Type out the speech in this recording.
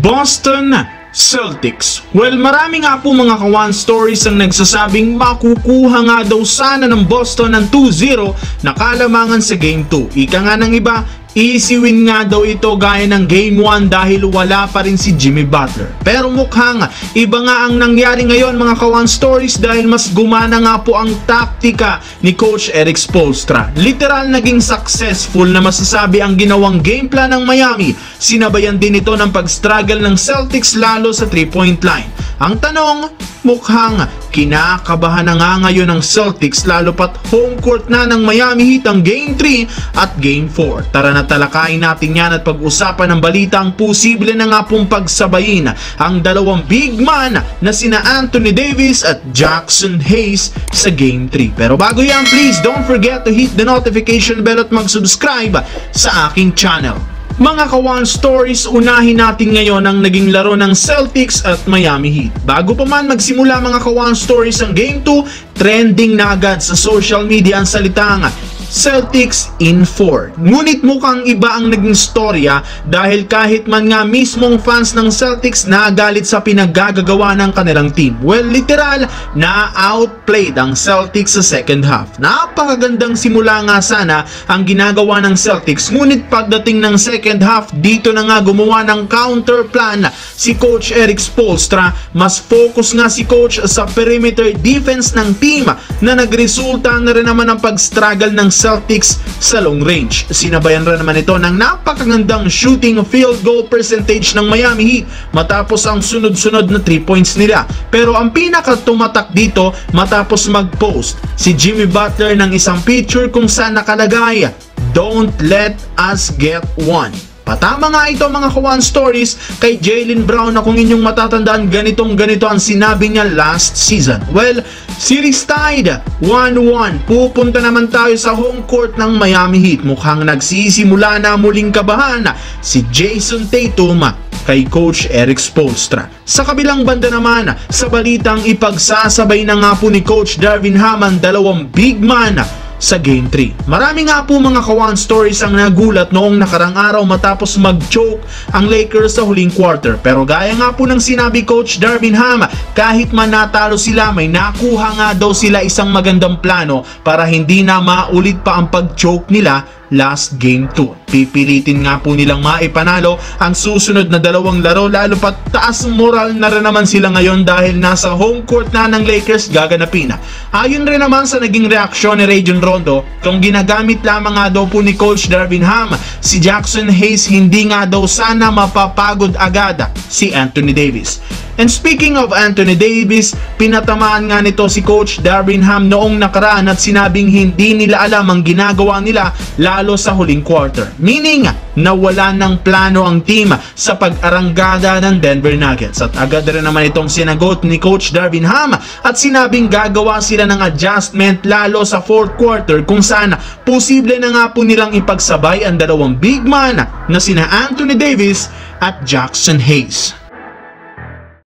Boston Celtics. Well, marami nga po mga kawan stories ang nagsasabing makukuha nga daw sana ng Boston ng 2-0 na kalamangan sa Game 2. Ika nga ng iba, easy win nga daw ito gaya ng Game 1 dahil wala pa rin si Jimmy Butler. Pero mukhang iba nga ang nangyari ngayon mga kawan stories dahil mas gumana nga po ang taktika ni Coach Erik Spoelstra. Literal naging successful na masasabi ang ginawang game plan ng Miami. Sinabayan din ito ng pag-struggle ng Celtics lalo sa 3-point line. Ang tanong, mukhang kinakabahan na nga ngayon ng Celtics lalo pat home court na ng Miami Heat ang Game 3 at Game 4. Tara na talakayin natin yan at pag-usapan ng balita ang posible na nga pong pagsabayin ang dalawang big man na sina Anthony Davis at Jackson Hayes sa Game 3. Pero bago yan, please don't forget to hit the notification bell at mag-subscribe sa aking channel. Mga kawan stories, unahin natin ngayon ang naging laro ng Celtics at Miami Heat. Bago pa man magsimula mga kawan stories ang Game 2, trending na agad sa social media ang salitang Celtics in 4. Ngunit mukhang iba ang naging storya dahil kahit man nga mismong fans ng Celtics nagalit sa pinaggagawa ng kanilang team. Well, literal na outplayed ang Celtics sa second half. Napakagandang simula nga sana ang ginagawa ng Celtics, ngunit pagdating ng second half, dito na nga gumawa ng counter plan si Coach Erik Spoelstra. Mas focus nga si Coach sa perimeter defense ng team na nagresulta na rin naman ang pag-struggle ng Celtics sa long range. Sinabayan rin naman ito ng napakagandang shooting field goal percentage ng Miami Heat matapos ang sunod-sunod na 3 points nila. Pero ang pinakatumatak dito matapos mag-post si Jimmy Butler ng isang picture kung saan nakalagay, "Don't let us get one." Patama nga ito mga kawan stories kay Jaylen Brown na kung inyong matatandaan ganito ang sinabi niya last season. Well, series tied 1-1. Pupunta naman tayo sa home court ng Miami Heat. Mukhang nagsisimula na muling kabahan si Jason Tatum kay Coach Erik Spoelstra. Sa kabilang banda naman, sa balitang ipagsasabay na nga po ni Coach Darvin Ham ang dalawang big man sa Game 3. Marami nga po mga kawan stories ang nagulat noong nakarang araw matapos mag-choke ang Lakers sa huling quarter. Pero gaya nga po ng sinabi Coach Darvin Ham, kahit man natalo sila, may nakuha nga daw sila isang magandang plano para hindi na maulit pa ang pag-choke nila last Game 2. Pipilitin nga po nilang maipanalo ang susunod na dalawang laro, lalo pat taas moral na rin naman sila ngayon dahil nasa home court na ng Lakers gaganapin. Ayon rin naman sa naging reaksyon ni Rajon Rondo, kung ginagamit lamang nga daw po ni Coach Darvin Ham si Jackson Hayes, hindi nga daw sana mapapagod agad si Anthony Davis. And speaking of Anthony Davis, pinatamaan nga nito si Coach Darvin Ham noong nakaraan at sinabing hindi nila alam ang ginagawa nila lalo sa huling quarter. Meaning, nawala ng plano ang team sa pag-aranggada ng Denver Nuggets. At agad rin naman itong sinagot ni Coach Darvin Ham at sinabing gagawa sila ng adjustment lalo sa fourth quarter kung saan posible na nga po nilang ipagsabay ang dalawang big man na sina Anthony Davis at Jackson Hayes.